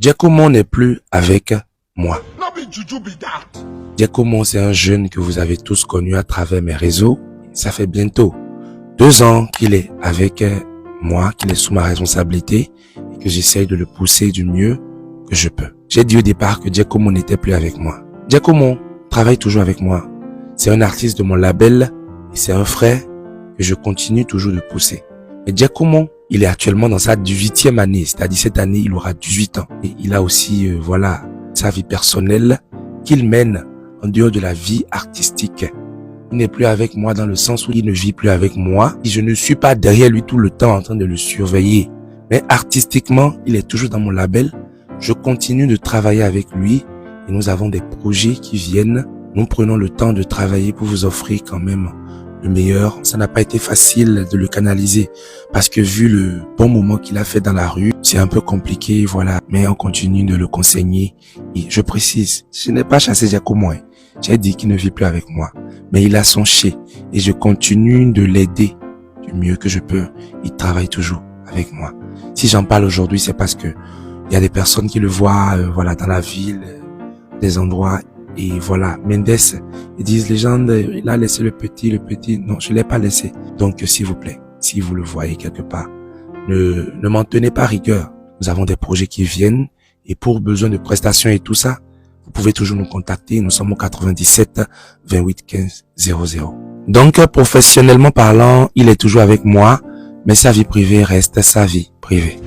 Giacomo n'est plus avec moi. Giacomo, c'est un jeune que vous avez tous connu à travers mes réseaux. Ça fait bientôt 2 ans qu'il est avec moi, qu'il est sous ma responsabilité et que j'essaye de le pousser du mieux que je peux. J'ai dit au départ que Giacomo n'était plus avec moi. Giacomo travaille toujours avec moi. C'est un artiste de mon label et c'est un frère que je continue toujours de pousser. Mais Giacomo, il est actuellement dans sa 18e année, c'est-à-dire cette année, il aura 18 ans. Et il a aussi, sa vie personnelle qu'il mène en dehors de la vie artistique. Il n'est plus avec moi dans le sens où il ne vit plus avec moi. Et je ne suis pas derrière lui tout le temps en train de le surveiller. Mais artistiquement, il est toujours dans mon label. Je continue de travailler avec lui et nous avons des projets qui viennent. Nous prenons le temps de travailler pour vous offrir quand même le meilleur. Ça n'a pas été facile de le canaliser parce que vu le bon moment qu'il a fait dans la rue, c'est un peu compliqué, voilà. Mais on continue de le conseiller. Et je précise, je n'ai pas chassé Giacomo. J'ai dit qu'il ne vit plus avec moi. Mais il a son chez et je continue de l'aider du mieux que je peux. Il travaille toujours avec moi. Si j'en parle aujourd'hui, c'est parce que il y a des personnes qui le voient, dans la ville, des endroits. Et voilà, Mendes, ils disent, légende, il a laissé le petit. Non, je l'ai pas laissé. Donc, s'il vous plaît, si vous le voyez quelque part, ne m'en tenez pas rigueur. Nous avons des projets qui viennent et pour besoin de prestations et tout ça, vous pouvez toujours nous contacter. Nous sommes au 97 28 15 00. Donc, professionnellement parlant, il est toujours avec moi, mais sa vie privée reste sa vie privée.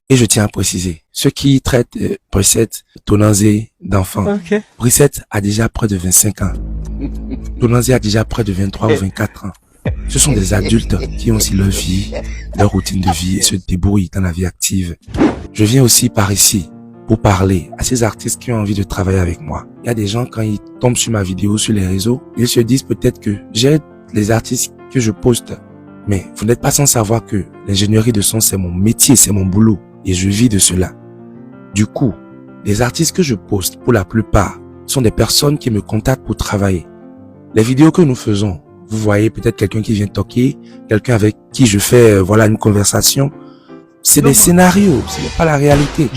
Et je tiens à préciser, ceux qui traitent Brissette, Tonanzé d'enfants, Brissette a déjà près de 25 ans. Tonanzé a déjà près de 23 ou 24 ans. Ce sont des adultes qui ont aussi leur vie, leur routine de vie et se débrouillent dans la vie active. Je viens aussi par ici pour parler à ces artistes qui ont envie de travailler avec moi. Il y a des gens, quand ils tombent sur ma vidéo sur les réseaux, ils se disent peut-être que j'aide les artistes que je poste. Mais vous n'êtes pas sans savoir que l'ingénierie de son, c'est mon métier, c'est mon boulot. Et je vis de cela. Du coup, les artistes que je poste, pour la plupart, sont des personnes qui me contactent pour travailler. Les vidéos que nous faisons, vous voyez peut-être quelqu'un qui vient toquer, quelqu'un avec qui je fais une conversation. C'est des scénarios, ce n'est pas la réalité.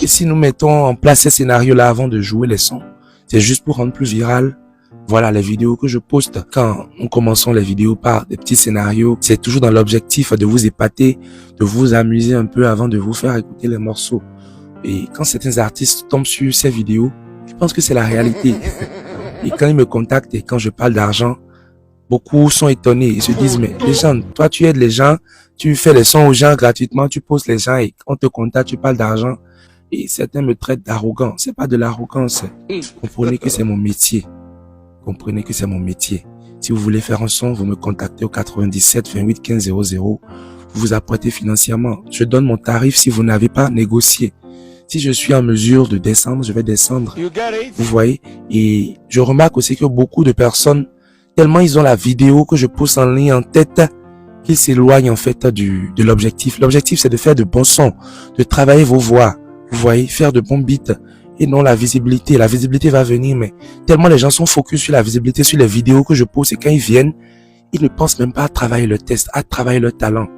Et si nous mettons en place ces scénarios-là avant de jouer les sons, c'est juste pour rendre plus viral. Voilà, les vidéos que je poste, quand nous commençons les vidéos par des petits scénarios, c'est toujours dans l'objectif de vous épater, de vous amuser un peu avant de vous faire écouter les morceaux. Et quand certains artistes tombent sur ces vidéos, je pense que c'est la réalité. Et quand ils me contactent et quand je parle d'argent, beaucoup sont étonnés. Ils se disent, mais les gens, toi tu aides les gens, tu fais les sons aux gens gratuitement, tu postes les gens et quand on te contacte, tu parles d'argent. Et certains me traitent d'arrogant. C'est pas de l'arrogance. Comprenez que c'est mon métier. Comprenez que c'est mon métier. Si vous voulez faire un son, vous me contactez au 97 28 15 00. Vous vous apprêtez financièrement. Je donne mon tarif si vous n'avez pas négocié. Si je suis en mesure de descendre, je vais descendre. Vous voyez? Et je remarque aussi que beaucoup de personnes, tellement ils ont la vidéo que je pousse en ligne en tête, qu'ils s'éloignent en fait de l'objectif. L'objectif, c'est de faire de bons sons, de travailler vos voix. Vous voyez? Faire de bons beats. Et non la visibilité. La visibilité va venir, mais tellement les gens sont focus sur la visibilité, sur les vidéos que je pose, et quand ils viennent, ils ne pensent même pas à travailler le test, à travailler leur talent.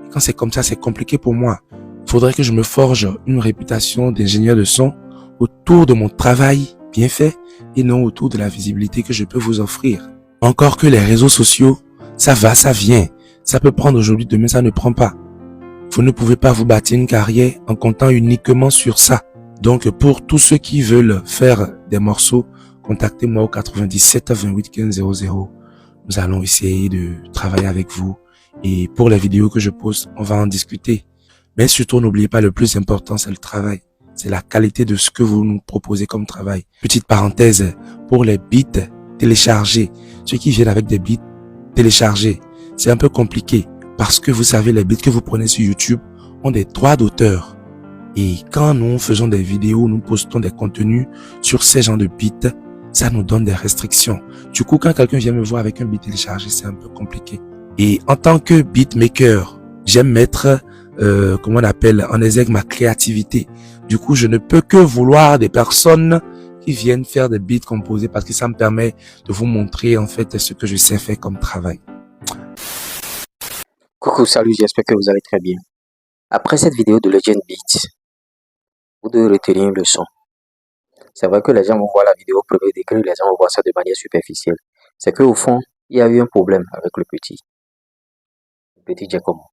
Et quand c'est comme ça, c'est compliqué pour moi. Il faudrait que je me forge une réputation d'ingénieur de son autour de mon travail bien fait et non autour de la visibilité que je peux vous offrir. Encore que les réseaux sociaux, ça va, ça vient. Ça peut prendre aujourd'hui, demain ça ne prend pas. Vous ne pouvez pas vous bâtir une carrière en comptant uniquement sur ça. Donc, pour tous ceux qui veulent faire des morceaux, contactez-moi au 97 28 15 00. Nous allons essayer de travailler avec vous. Et pour les vidéos que je poste, on va en discuter. Mais surtout, n'oubliez pas, le plus important, c'est le travail. C'est la qualité de ce que vous nous proposez comme travail. Petite parenthèse, pour les beats téléchargés, ceux qui viennent avec des beats téléchargés, c'est un peu compliqué. Parce que vous savez, les beats que vous prenez sur YouTube ont des droits d'auteur. Et quand nous faisons des vidéos, nous postons des contenus sur ces genres de beats, ça nous donne des restrictions. Du coup, quand quelqu'un vient me voir avec un beat téléchargé, c'est un peu compliqué. Et en tant que beatmaker, j'aime mettre, en exergue ma créativité. Du coup, je ne peux que vouloir des personnes qui viennent faire des beats composés parce que ça me permet de vous montrer en fait ce que je sais faire comme travail. Coucou, salut, j'espère que vous allez très bien. Après cette vidéo de Legend Beats, vous devez retenir une leçon. C'est vrai que les gens vont voir la vidéo au premier degré, les gens vont voir ça de manière superficielle. C'est qu'au fond, il y a eu un problème avec le petit Giacomo.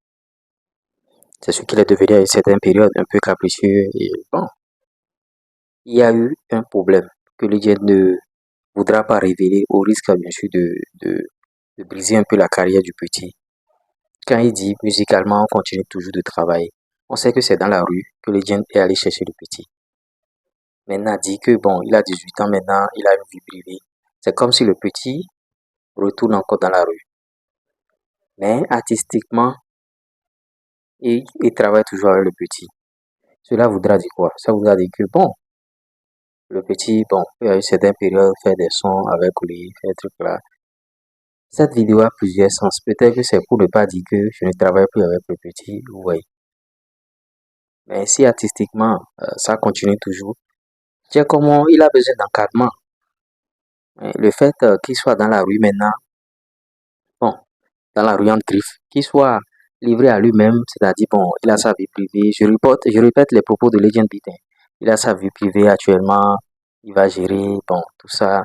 C'est ce qu'il est devenu à une certaine période, un peu capricieux. Et bon, il y a eu un problème que Lydia ne voudra pas révéler au risque, bien sûr, de briser un peu la carrière du petit. Quand il dit musicalement, on continue toujours de travailler. On sait que c'est dans la rue que Lydia est allé chercher le petit. Maintenant, dit que bon, il a 18 ans maintenant, il a une vie privée. C'est comme si le petit retourne encore dans la rue. Mais artistiquement, il travaille toujours avec le petit. Cela voudra dire quoi? Ça voudra dire que bon, le petit, bon, peut à une certaine période faire des sons avec lui, faire des trucs là. Cette vidéo a plusieurs sens. Peut-être que c'est pour ne pas dire que je ne travaille plus avec le petit, oui. Mais si artistiquement, ça continue toujours, tiens, comment il a besoin d'encadrement. Le fait qu'il soit dans la rue maintenant, bon, dans la rue en griffe, qu'il soit livré à lui-même, c'est-à-dire, bon, il a sa vie privée. Je répète les propos de Legend Beat. Il a sa vie privée actuellement, il va gérer, bon, tout ça.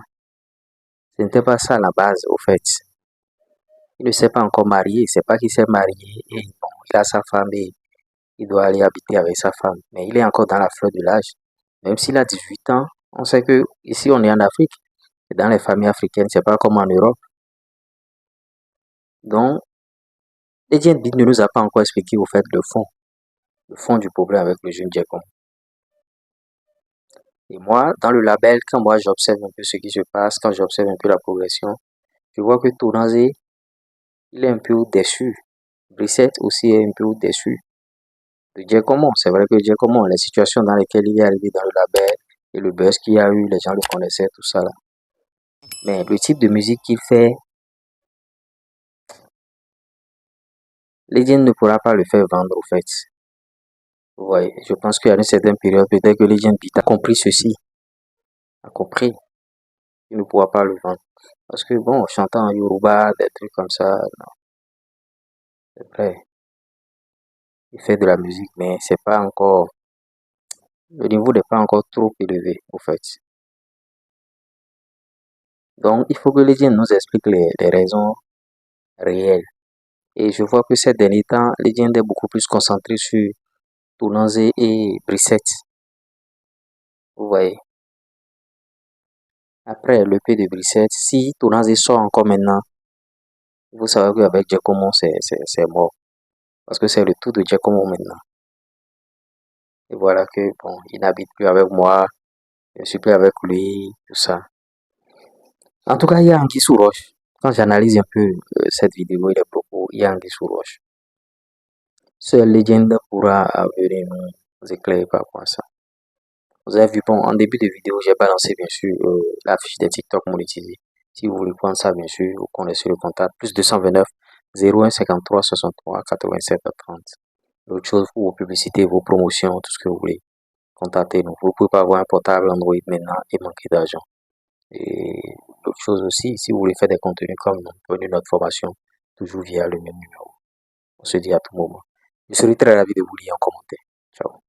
Ce n'était pas ça la base, au fait. Il ne s'est pas encore marié, c'est pas qu'il s'est marié et bon, il a sa femme et il doit aller habiter avec sa femme. Mais il est encore dans la fleur de l'âge. Même s'il a 18 ans, on sait que ici on est en Afrique. Et dans les familles africaines, c'est pas comme en Europe. Donc, Legend Beat ne nous a pas encore expliqué au fait le fond du problème avec le jeune Jacob. Et moi, dans le label, quand moi j'observe un peu ce qui se passe, quand j'observe un peu la progression, je vois que Tonaze, il est un peu déçu. Brissette aussi est un peu déçu de Giacomo. C'est vrai que Giacomo, les situations dans lesquelles il est arrivé dans le label et le buzz qu'il y a eu, les gens le connaissaient, tout ça là. Mais le type de musique qu'il fait, Legend ne pourra pas le faire vendre au fait. Ouais, je pense qu'à une certaine période, peut-être que Legend Beat a compris ceci, a compris qu'il ne pourra pas le vendre. Parce que bon, chantant en Yoruba, des trucs comme ça, non, c'est vrai. Il fait de la musique, mais c'est pas encore, le niveau n'est pas encore trop élevé, au fait. Donc, il faut que Legend nous explique les raisons réelles. Et je vois que ces derniers temps, Legend est beaucoup plus concentré sur Tounanze et Brissette. Vous voyez. Après le P de Brissette, si Tounanze sort encore maintenant, vous savez qu'avec Giacomo, c'est mort. Parce que c'est le tout de Giacomo maintenant. Et voilà que, bon, il n'habite plus avec moi, je ne suis plus avec lui, tout ça. En tout cas, il y a Anguille sous roche. Quand j'analyse un peu cette vidéo et les propos, il y a Anguille sous roche. Seule Legend pourra venir nous éclairer par rapport à ça. Vous avez vu, bon, en début de vidéo, j'ai balancé bien sûr la fiche des TikTok monétisés. Si vous voulez prendre ça, bien sûr, vous connaissez le contact. Plus 229 01 53 63 87 30. L'autre chose pour vos publicités, vos promotions, tout ce que vous voulez. Contactez-nous. Vous ne pouvez pas avoir un portable Android maintenant et manquer d'argent. Et l'autre chose aussi, si vous voulez faire des contenus comme nous, prenez notre formation, toujours via le même numéro. On se dit à tout moment. Je serai très ravi de vous lire en commentaire. Ciao.